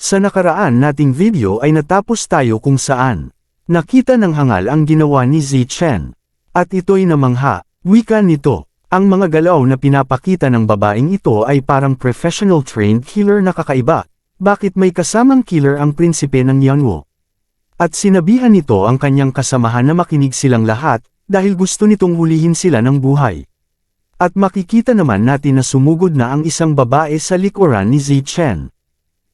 Sa nakaraan nating video ay natapos tayo kung saan nakita ng hangal ang ginawa ni Zichen. At ito'y namangha, wika nito. Ang mga galaw na pinapakita ng babaeng ito ay parang professional trained killer na kakaiba. Bakit may kasamang killer ang prinsipe ng Yanwo? At sinabihan nito ang kanyang kasamahan na makinig silang lahat, dahil gusto nitong hulihin sila ng buhay. At makikita naman natin na sumugod na ang isang babae sa likuran ni Zichen.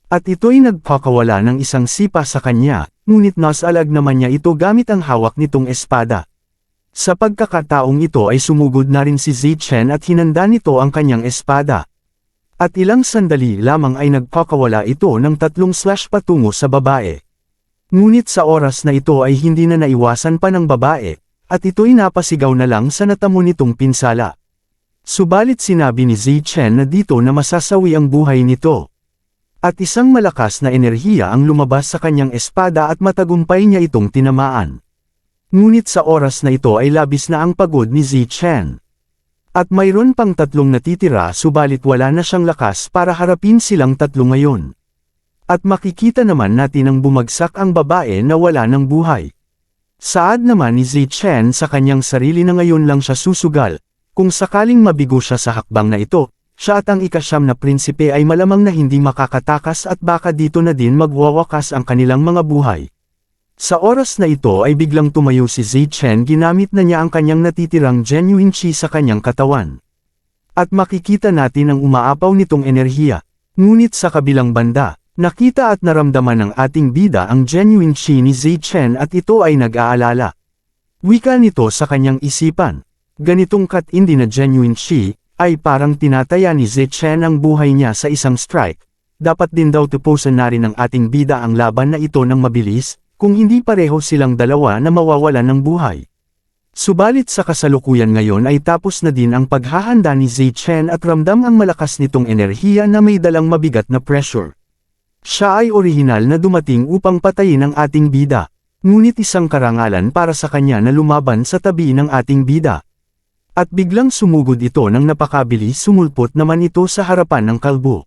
At ito'y nagpakawala ng isang sipa sa kanya, ngunit nasalag naman niya ito gamit ang hawak nitong espada. Sa pagkakataong ito ay sumugod na rin si Zichen at hinanda nito ang kanyang espada. At ilang sandali lamang ay nagpakawala ito ng 3 slash patungo sa babae. Ngunit sa oras na ito ay hindi na naiwasan pa ng babae, at ito'y napasigaw na lang sa natamo nitong pinsala. Subalit sinabi ni Zichen na dito na masasawi ang buhay nito. At isang malakas na enerhiya ang lumabas sa kanyang espada at matagumpay niya itong tinamaan. Ngunit sa oras na ito ay labis na ang pagod ni Zichen. At mayroon pang 3 natitira subalit wala na siyang lakas para harapin silang 3 ngayon. At makikita naman natin ang bumagsak ang babae na wala ng buhay. Saad naman ni Zichen sa kanyang sarili na ngayon lang siya susugal, kung sakaling mabigo siya sa hakbang na ito, siya at ang ika-9 na prinsipe ay malamang na hindi makakatakas at baka dito na din magwawakas ang kanilang mga buhay. Sa oras na ito ay biglang tumayo si Zichen ginamit na niya ang kanyang natitirang genuine chi sa kanyang katawan. At makikita natin ang umaapaw nitong enerhiya, ngunit sa kabilang banda, nakita at naramdaman ng ating bida ang genuine chi ni Zichen at ito ay nag-aalala. Wika nito sa kanyang isipan, ganitong katindi na genuine chi, ay parang tinataya ni Zichen ang buhay niya sa isang strike. Dapat din daw tupusan na rin ng ating bida ang laban na ito ng mabilis, kung hindi pareho silang dalawa na mawawalan ng buhay. Subalit sa kasalukuyan ngayon ay tapos na din ang paghahanda ni Zichen at ramdam ang malakas nitong enerhiya na may dalang mabigat na pressure. Siya ay orihinal na dumating upang patayin ang ating bida, ngunit isang karangalan para sa kanya na lumaban sa tabi ng ating bida. At biglang sumugod ito nang napakabilis sumulpot naman ito sa harapan ng kalbo.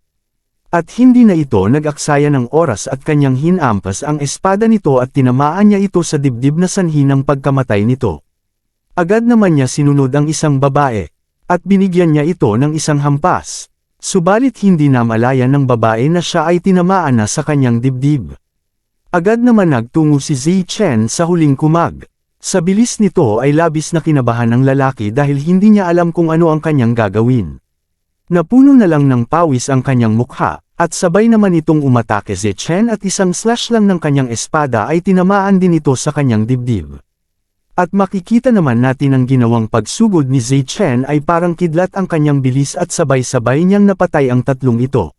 At hindi na ito nag-aksaya ng oras at kanyang hinampas ang espada nito at tinamaan niya ito sa dibdib na sanhi ng pagkamatay nito. Agad naman niya sinunod ang isang babae, at binigyan niya ito ng isang hampas. Subalit hindi na malaya ng babae na siya ay tinamaan na sa kanyang dibdib. Agad naman nagtungo si Zichen sa huling kumag. Sa bilis nito ay labis na kinabahan ng lalaki dahil hindi niya alam kung ano ang kanyang gagawin. Napuno na lang ng pawis ang kanyang mukha, at sabay naman itong umatake Zichen at isang slash lang ng kanyang espada ay tinamaan din ito sa kanyang dibdib. At makikita naman natin ang ginawang pagsugod ni Zichen ay parang kidlat ang kanyang bilis at sabay-sabay niyang napatay ang 3 ito.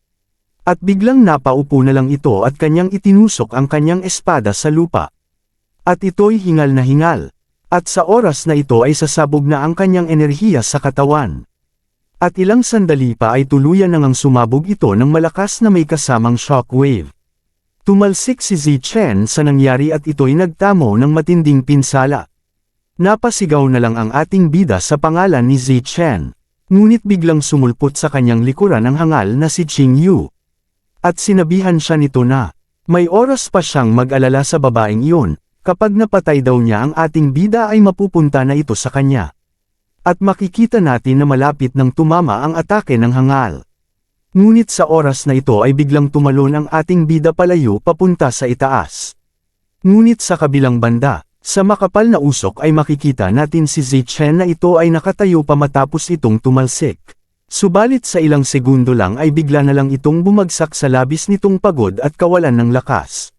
At biglang napaupo na lang ito at kanyang itinusok ang kanyang espada sa lupa. At ito'y hingal na hingal. At sa oras na ito ay sasabog na ang kanyang enerhiya sa katawan. At ilang sandali pa ay tuluyan nang sumabog ito ng malakas na may kasamang shockwave. Tumalsik si Zichen sa nangyari at ito'y nagtamo ng matinding pinsala. Napasigaw na lang ang ating bida sa pangalan ni Zichen. Ngunit biglang sumulpot sa kanyang likuran ang hangal na si Qingyu. At sinabihan siya nito na, may oras pa siyang mag-alala sa babaeng iyon, kapag napatay daw niya ang ating bida ay mapupunta na ito sa kanya. At makikita natin na malapit nang tumama ang atake ng hangal. Ngunit sa oras na ito ay biglang tumalon ang ating bida palayo papunta sa itaas. Ngunit sa kabilang banda, sa makapal na usok ay makikita natin si Zichen na ito ay nakatayo pa matapos itong tumalsik. Subalit sa ilang segundo lang ay bigla na lang itong bumagsak sa labis nitong pagod at kawalan ng lakas.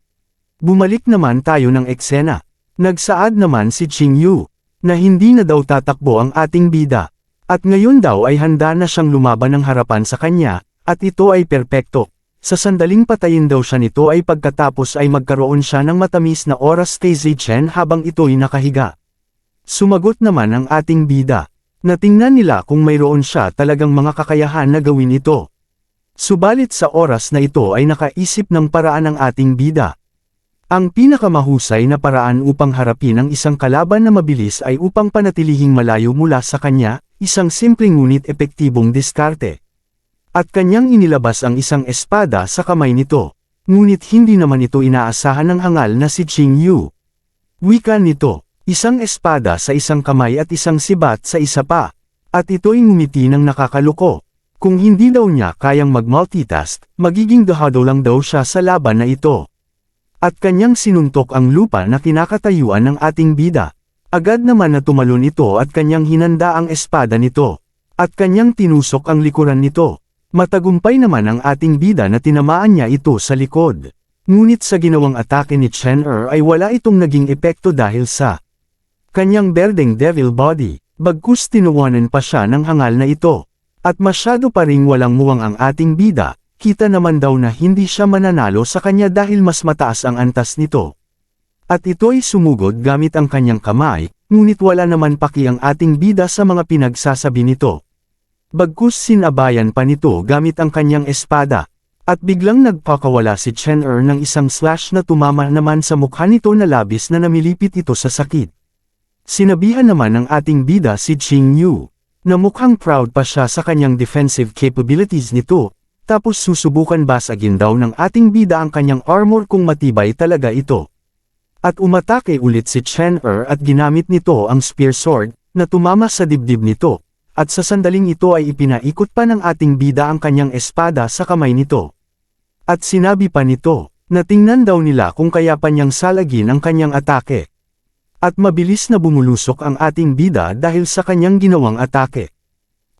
Bumalik naman tayo ng eksena. Nagsaad naman si Qingyu, na hindi na daw tatakbo ang ating bida. At ngayon daw ay handa na siyang lumaban ng harapan sa kanya, at ito ay perpekto. Sa sandaling patayin daw siya nito ay pagkatapos ay magkaroon siya ng matamis na oras kay Zichen habang ito'y nakahiga. Sumagot naman ang ating bida. Natingnan nila kung mayroon siya talagang mga kakayahan na gawin ito. Subalit sa oras na ito ay nakaisip ng paraan ang ating bida. Ang pinakamahusay na paraan upang harapin ang isang kalaban na mabilis ay upang panatilihing malayo mula sa kanya, isang simpleng ngunit epektibong diskarte. At kanyang inilabas ang isang espada sa kamay nito. ngunit hindi naman ito inaasahan ng hangal na si Qing Yu. Wika nito, isang espada sa isang kamay at isang sibat sa isa pa. At ito'y ngumiti ng nakakaloko. Kung hindi daw niya kayang mag-multitask, magiging dahado lang daw siya sa laban na ito. At kanyang sinuntok ang lupa na kinakatayuan ng ating bida. Agad naman na tumalon ito at kanyang hinanda ang espada nito. At kanyang tinusok ang likuran nito. Matagumpay naman ang ating bida na tinamaan niya ito sa likod. Ngunit sa ginawang atake ni Chen ay wala itong naging epekto dahil sa kanyang berdeng devil body, bagkus tinuwanan pa siya ng hangal na ito. At masyado pa ring walang muwang ang ating bida, kita naman daw na hindi siya mananalo sa kanya dahil mas mataas ang antas nito. At ito'y sumugod gamit ang kanyang kamay, ngunit wala naman paki ang ating bida sa mga pinagsasabi nito. Bagkus sinabayan pa nito gamit ang kanyang espada. At biglang nagpakawala si Chen ng isang slash na tumama naman sa mukha nito na labis na namilipit ito sa sakit. Sinabihan naman ng ating bida si Qing Yu, na mukhang proud pa siya sa kanyang defensive capabilities nito, tapos susubukan basagin daw ng ating bida ang kanyang armor kung matibay talaga ito. At umatake ulit si Chen at ginamit nito ang spear sword, na tumama sa dibdib nito, at sa sandaling ito ay ipinaikot pa ng ating bida ang kanyang espada sa kamay nito. At sinabi pa nito, na tingnan daw nila kung kaya pa niyang salagin ang kanyang atake. At mabilis na bumulusok ang ating bida dahil sa kanyang ginawang atake.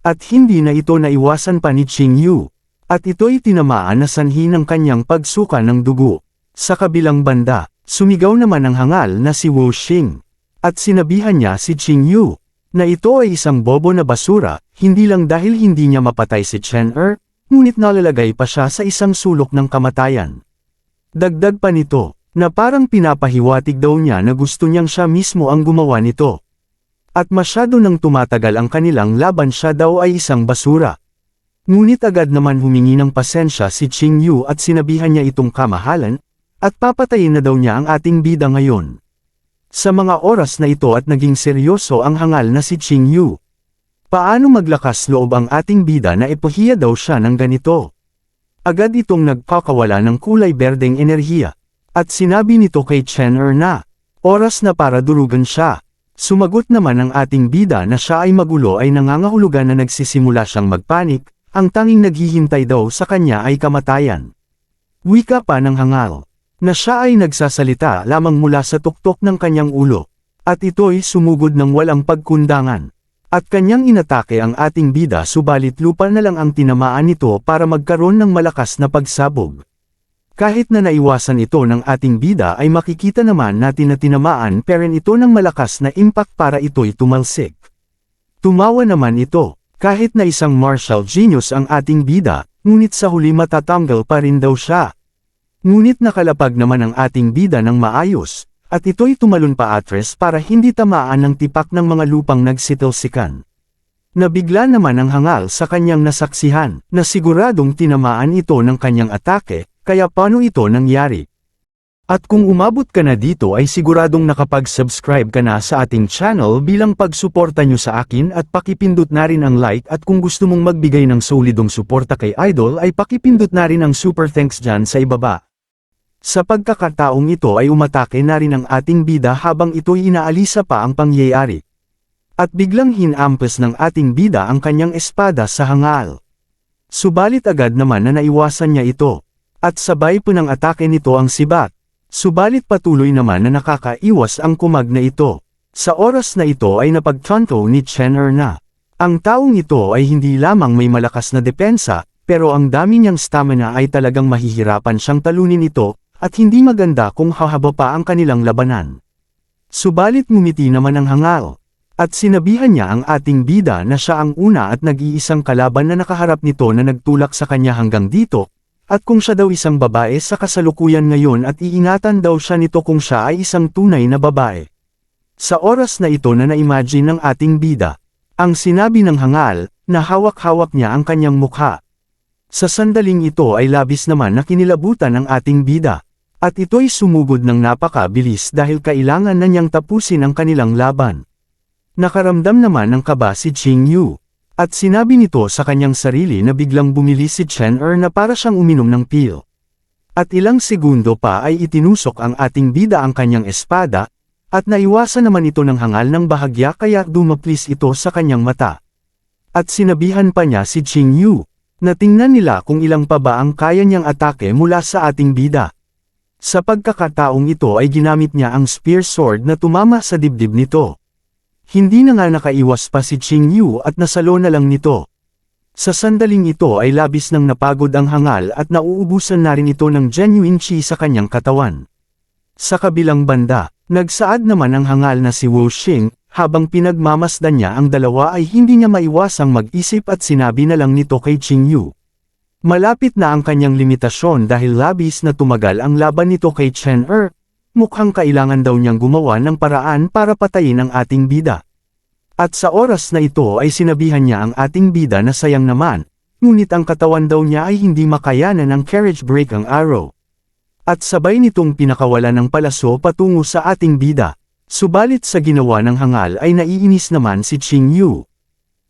At hindi na ito naiwasan pa ni Qing Yu. At ito'y tinamaan na sanhi ng kanyang pagsuka ng dugo. Sa kabilang banda, sumigaw naman ang hangal na si Wu Xing. At sinabihan niya si Qing Yu, na ito ay isang bobo na basura, hindi lang dahil hindi niya mapatay si Chen ngunit nalalagay pa siya sa isang sulok ng kamatayan. Dagdag pa nito, na parang pinapahiwatig daw niya na gusto niyang siya mismo ang gumawa nito. At masyado nang tumatagal ang kanilang laban siya daw ay isang basura. Ngunit agad naman humingi ng pasensya si Qing Yu at sinabihan niya itong kamahalan, at papatayin na daw niya ang ating bida ngayon. Sa mga oras na ito at naging seryoso ang hangal na si Qing Yu. Paano maglakas loob ang ating bida na ipahiya daw siya ng ganito? Agad itong nagpakawala ng kulay berdeng enerhiya. At sinabi nito kay Chen na, oras na para durugan siya. Sumagot naman ang ating bida na siya ay magulo ay nangangahulugan na nagsisimula siyang magpanik, ang tanging naghihintay daw sa kanya ay kamatayan. Wika pa ng hangal, na siya ay nagsasalita lamang mula sa tuktok ng kanyang ulo, at ito'y sumugod ng walang pagkundangan. At kanyang inatake ang ating bida subalit lupa na lang ang tinamaan nito para magkaroon ng malakas na pagsabog. Kahit na naiwasan ito ng ating bida ay makikita naman natin na tinamaan peren ito ng malakas na impact para ito'y tumalsik. Tumawa naman ito, kahit na isang martial genius ang ating bida, ngunit sa huli matatanggal pa rin daw siya. Ngunit nakalapag naman ang ating bida ng maayos, at ito'y tumalon pa atras para hindi tamaan ng tipak ng mga lupang nagsitalsikan. Nabigla naman ang hangal sa kanyang nasaksihan, na siguradong tinamaan ito ng kanyang atake, kaya paano ito nangyari? At kung umabot ka na dito ay siguradong nakapag-subscribe ka na sa ating channel bilang pagsuporta nyo sa akin at pakipindot na rin ang like at kung gusto mong magbigay ng solidong suporta kay Idol ay pakipindot na rin ang super thanks dyan sa ibaba. Sa pagkakataong ito ay umatake na rin ang ating bida habang ito'y inaalisa pa ang pangyayari. At biglang hinampas ng ating bida ang kanyang espada sa hangal. Subalit agad naman na naiwasan niya ito. At sabay po ng atake nito ang sibat. Subalit patuloy naman na nakakaiwas ang kumag na ito. Sa oras na ito ay napagtanto ni Chen na. Ang taong ito ay hindi lamang may malakas na depensa, pero ang dami niyang stamina ay talagang mahihirapan siyang talunin ito, at hindi maganda kung hahaba pa ang kanilang labanan. Subalit ngumiti naman ang hangal. At sinabihan niya ang ating bida na siya ang una at nag-iisang kalaban na nakaharap nito na nagtulak sa kanya hanggang dito, at kung siya daw isang babae sa kasalukuyan ngayon at iingatan daw siya nito kung siya ay isang tunay na babae. Sa oras na ito na na-imagine ng ating bida, ang sinabi ng hangal, na hawak-hawak niya ang kanyang mukha. Sa sandaling ito ay labis naman na kinilabutan ng ating bida, at ito'y sumugod ng napakabilis dahil kailangan na niyang tapusin ang kanilang laban. Nakaramdam naman ng kaba si Qing Yu. At sinabi nito sa kanyang sarili na biglang bumili si Chen na para siyang uminom ng pil. At ilang segundo pa ay itinusok ang ating bida ang kanyang espada, at naiwasan naman ito ng hangal ng bahagya kaya dumaplis ito sa kanyang mata. At sinabihan pa niya si Qing Yu, na tingnan nila kung ilang pa ba ang kaya niyang atake mula sa ating bida. Sa pagkakataong ito ay ginamit niya ang spear sword na tumama sa dibdib nito. Hindi na nga nakaiwas pa si Qing Yu at nasalo na lang nito. Sa sandaling ito ay labis nang napagod ang hangal at nauubusan na rin ito ng genuine chi sa kanyang katawan. Sa kabilang banda, nagsaad naman ang hangal na si Wu Xing, habang pinagmamasdan niya ang dalawa ay hindi niya maiwasang mag-isip at sinabi na lang nito kay Qing Yu. Malapit na ang kanyang limitasyon dahil labis na tumagal ang laban nito kay Chen Er, mukhang kailangan daw niyang gumawa ng paraan para patayin ang ating bida. At sa oras na ito ay sinabihan niya ang ating bida na sayang naman, ngunit ang katawan daw niya ay hindi makayanan ng carriage break ang arrow. At sabay nitong pinakawalan ng palaso patungo sa ating bida. Subalit sa ginawa ng hangal ay naiinis naman si Qing Yu.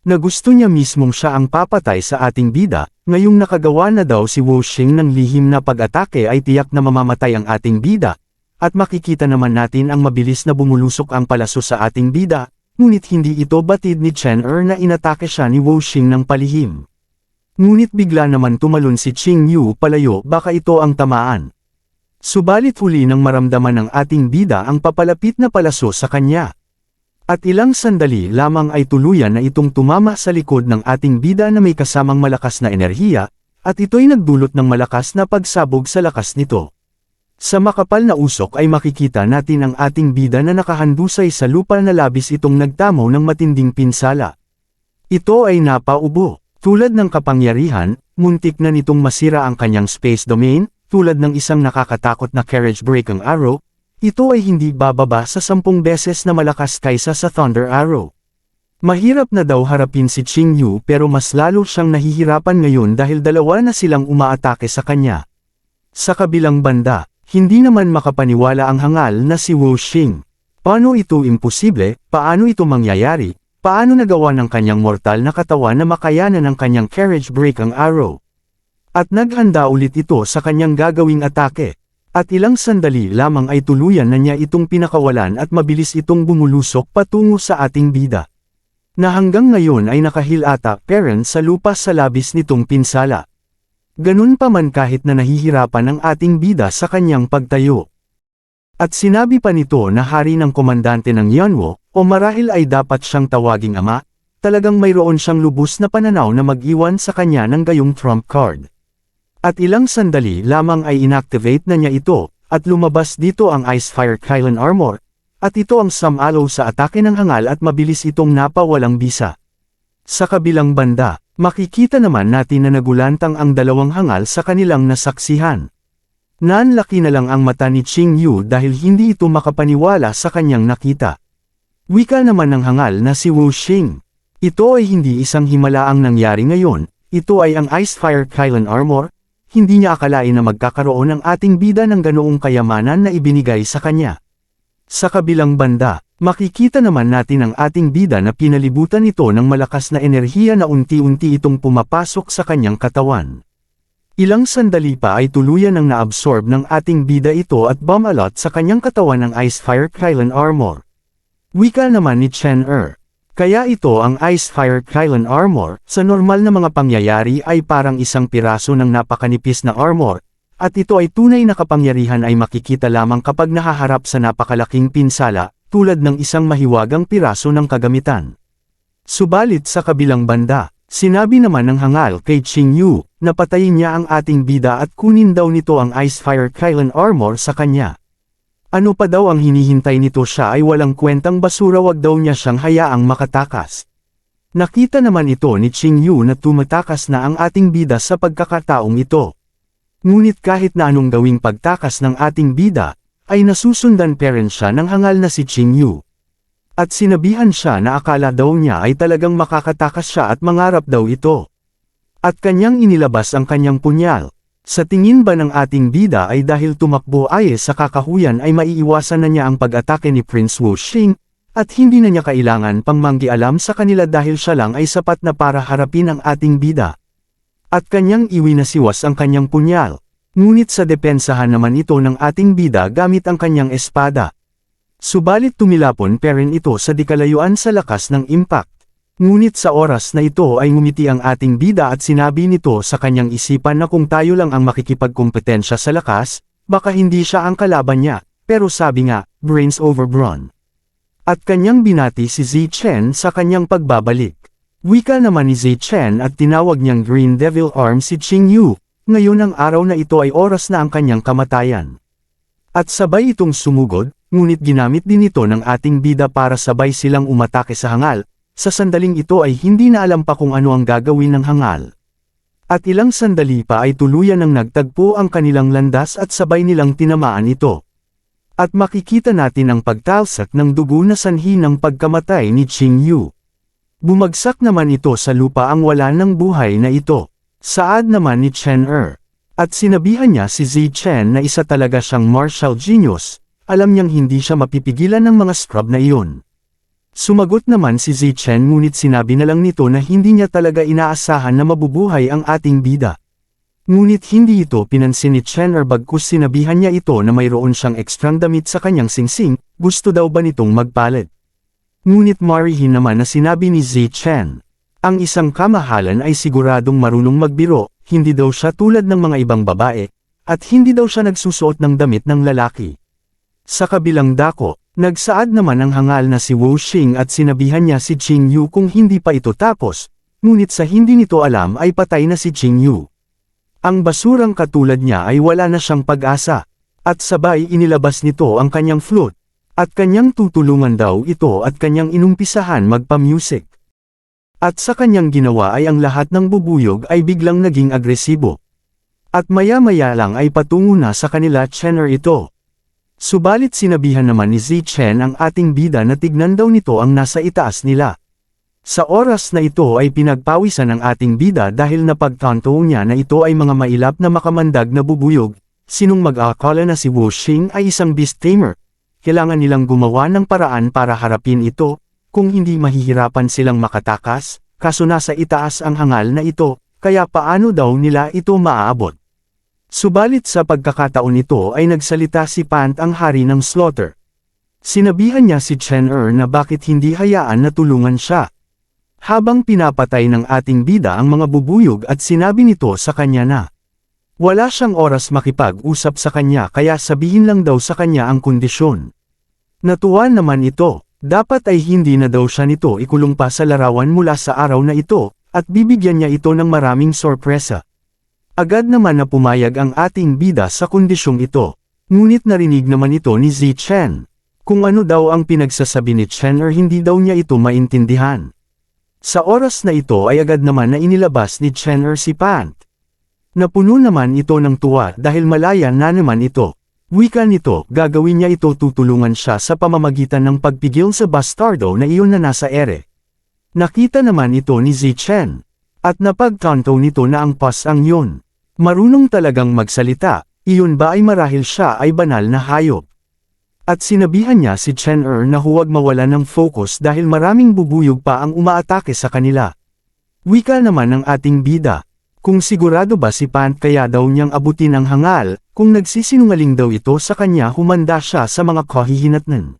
Na gusto niya mismong siya ang papatay sa ating bida, ngayong nakagawa na daw si Wu Xing ng lihim na pag-atake ay tiyak na mamamatay ang ating bida, at makikita naman natin ang mabilis na bumulusok ang palaso sa ating bida, ngunit hindi ito batid ni Chen Er na inatake siya ni Wu Xing ng palihim. Ngunit bigla naman tumalon si Qing Yu palayo baka ito ang tamaan. Subalit huli nang maramdaman ng ating bida ang papalapit na palaso sa kanya. At ilang sandali lamang ay tuluyan na itong tumama sa likod ng ating bida na may kasamang malakas na enerhiya, at ito'y nagdulot ng malakas na pagsabog sa lakas nito. Sa makapal na usok ay makikita natin ang ating bida na nakahandusay sa lupa na labis itong nagtamo ng matinding pinsala. Ito ay napaubo. Tulad ng kapangyarihan, muntik na nitong masira ang kanyang space domain. Tulad ng isang nakakatakot na carriage break ang arrow, ito ay hindi bababa sa 10 beses na malakas kaysa sa Thunder Arrow. Mahirap na daw harapin si Qing Yu pero mas lalo siyang nahihirapan ngayon dahil dalawa na silang umaatake sa kanya. Sa kabilang banda, hindi naman makapaniwala ang hangal na si Wu Xing. Paano ito imposible, paano ito mangyayari, paano nagawa ng kanyang mortal na katawan na makayanan ng kanyang carriage break ang arrow? At naghanda ulit ito sa kanyang gagawing atake. At ilang sandali lamang ay tuluyan na niya itong pinakawalan at mabilis itong bumulusok patungo sa ating bida. Na hanggang ngayon ay nakahilata parent sa lupa sa labis nitong pinsala. Ganun pa man kahit na nahihirapan ang ating bida sa kanyang pagtayo. At sinabi pa nito na hari ng komandante ng Yanwo, o marahil ay dapat siyang tawaging ama, talagang mayroon siyang lubos na pananaw na mag-iwan sa kanya ng gayong trump card. At ilang sandali lamang ay inactivate na niya ito, at lumabas dito ang Icefire Kylan Armor, at ito ang sumalo sa atake ng hangal at mabilis itong napawalang bisa. Sa kabilang banda, makikita naman natin na nagulantang ang dalawang hangal sa kanilang nasaksihan. Nanlaki na lang ang mata ni Qing Yu dahil hindi ito makapaniwala sa kanyang nakita. Wika naman ng hangal na si Wu Xing. Ito ay hindi isang himalaang nangyari ngayon, ito ay ang Icefire Kylan Armor. Hindi niya akalain na magkakaroon ng ating bida ng ganoong kayamanan na ibinigay sa kanya. Sa kabilang banda, makikita naman natin ang ating bida na pinalibutan ito ng malakas na enerhiya na unti-unti itong pumapasok sa kanyang katawan. Ilang sandali pa ay tuluyan ang naabsorb ng ating bida ito at bumalot sa kanyang katawan ng Icefire Kylan Armor. Wika naman ni Chen Er. Kaya ito ang Icefire Kylan Armor, sa normal na mga pangyayari ay parang isang piraso ng napakanipis na armor, at ito ay tunay na kapangyarihan ay makikita lamang kapag nahaharap sa napakalaking pinsala, tulad ng isang mahiwagang piraso ng kagamitan. Subalit sa kabilang banda, sinabi naman ng hangal kay Qing Yu, na patayin niya ang ating bida at kunin daw nito ang Icefire Kylan Armor sa kanya. Ano pa daw ang hinihintay nito, siya ay walang kwentang basura, wag daw niya siyang hayaang makatakas. Nakita naman ito ni Qing Yu na tumatakas na ang ating bida sa pagkakataong ito. Ngunit kahit na anong gawing pagtakas ng ating bida, ay nasusundan pa rin siya ng hangal na si Qing Yu. At sinabihan siya na akala daw niya ay talagang makakatakas siya at mangarap daw ito. At kanyang inilabas ang kanyang punyal. Sa tingin ba ng ating bida ay dahil tumakbo ay sa kakahuyan ay maiiwasan na niya ang pag-atake ni Prince Wu Xing, at hindi na niya kailangan pang manggialam sa kanila dahil siya lang ay sapat na para harapin ang ating bida. At kanyang iwinasiwas ang kanyang punyal. Ngunit sa depensahan naman ito ng ating bida gamit ang kanyang espada. Subalit tumilapon pa rin ito sa dikalayuan sa lakas ng impact. Ngunit sa oras na ito ay ngumiti ang ating bida at sinabi nito sa kanyang isipan na kung tayo lang ang makikipagkompetensya sa lakas, baka hindi siya ang kalaban niya, pero sabi nga, brains over brawn. At kanyang binati si Zichen sa kanyang pagbabalik. Wika naman ni Zichen at tinawag niyang Green Devil Arm si Qingyu. Ngayon ang araw na ito ay oras na ang kanyang kamatayan. At sabay itong sumugod, ngunit ginamit din ito ng ating bida para sabay silang umatake sa hangal. Sa sandaling ito ay hindi na alam pa kung ano ang gagawin ng hangal. At ilang sandali pa ay tuluyan ng nagtagpo ang kanilang landas at sabay nilang tinamaan ito. At makikita natin ang pagtalsak ng dugo na sanhi ng pagkamatay ni Qingyu. Bumagsak naman ito sa lupa ang wala ng buhay na ito. Saad naman ni Chen Er. At sinabihan niya si Zichen na isa talaga siyang martial genius, alam niyang hindi siya mapipigilan ng mga scrub na iyon. Sumagot naman si Zichen ngunit sinabi na lang nito na hindi niya talaga inaasahan na mabubuhay ang ating bida. Ngunit hindi ito pinansin ni Chen Er bagkus sinabihan niya ito na mayroon siyang ekstrang damit sa kanyang singsing, gusto daw ba nitong magpalit. Ngunit marihin naman na sinabi ni Zichen. Ang isang kamahalan ay siguradong marunong magbiro, hindi daw siya tulad ng mga ibang babae, at hindi daw siya nagsusuot ng damit ng lalaki. Sa kabilang dako, nagsaad naman ang hangal na si Wu Xing at sinabihan niya si Qingyu kung hindi pa ito tapos, ngunit sa hindi nito alam ay patay na si Qingyu. Ang basurang katulad niya ay wala na siyang pag-asa, at sabay inilabas nito ang kanyang flute, at kanyang tutulungan daw ito at kanyang inumpisahan magpa-music. At sa kanyang ginawa ay ang lahat ng bubuyog ay biglang naging agresibo. At maya-maya lang ay patungo na sa kanila Chener ito. Subalit sinabihan naman ni Zichen ang ating bida na tignan daw nito ang nasa itaas nila. Sa oras na ito ay pinagpawisan ng ating bida dahil napagtanto niya na ito ay mga mailap na makamandag na bubuyog, sinong mag-aakala na si Wu Xing ay isang beast tamer. Kailangan nilang gumawa ng paraan para harapin ito. Kung hindi mahihirapan silang makatakas, kaso nasa itaas ang hangal na ito, kaya paano daw nila ito maaabot? Subalit sa pagkakataon ito ay nagsalita si Pant ang hari ng slaughter. Sinabihan niya si Chen Er na bakit hindi hayaan na tulungan siya. Habang pinapatay ng ating bida ang mga bubuyog at sinabi nito sa kanya na wala siyang oras makipag-usap sa kanya kaya sabihin lang daw sa kanya ang kondisyon. Natuwa naman ito. Dapat ay hindi na daw siya nito ikulong pa sa larawan mula sa araw na ito, at bibigyan niya ito ng maraming sorpresa. Agad naman na pumayag ang ating bida sa kondisyong ito. Ngunit narinig naman ito ni Zichen. Kung ano daw ang pinagsasabi ni Chen Er hindi daw niya ito maintindihan. Sa oras na ito ay agad naman na inilabas ni Chen Er si Pant. Napuno naman ito ng tuwa dahil malaya na naman ito. Wika nito, gagawin niya ito tutulungan siya sa pamamagitan ng pagpigil sa bastardo na iyon na nasa ere. Nakita naman ito ni Zichen. At napagtanto nito na ang pas ang yun. Marunong talagang magsalita, iyon ba ay marahil siya ay banal na hayop. At sinabihan niya si Chen Er na huwag mawala ng focus dahil maraming bubuyog pa ang umaatake sa kanila. Wika naman ng ating bida. Kung sigurado ba si Pant kaya daw niyang abutin ang hangal, kung nagsisinungaling daw ito sa kanya humanda siya sa mga kahihinatnan.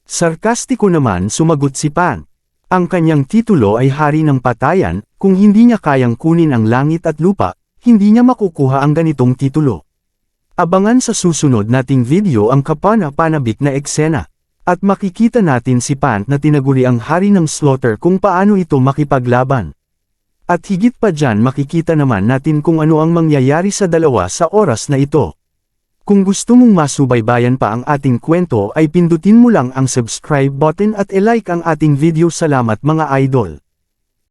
Sarkastiko naman sumagot si Pant. Ang kanyang titulo ay Hari ng Patayan, kung hindi niya kayang kunin ang langit at lupa, hindi niya makukuha ang ganitong titulo. Abangan sa susunod nating video ang kapana-panabik na eksena. At makikita natin si Pant na tinaguri ang Hari ng Slaughter kung paano ito makipaglaban. At higit pa dyan makikita naman natin kung ano ang mangyayari sa dalawa sa oras na ito. Kung gusto mong masubaybayan pa ang ating kwento ay pindutin mo lang ang subscribe button at i-like ang ating video. Salamat mga idol.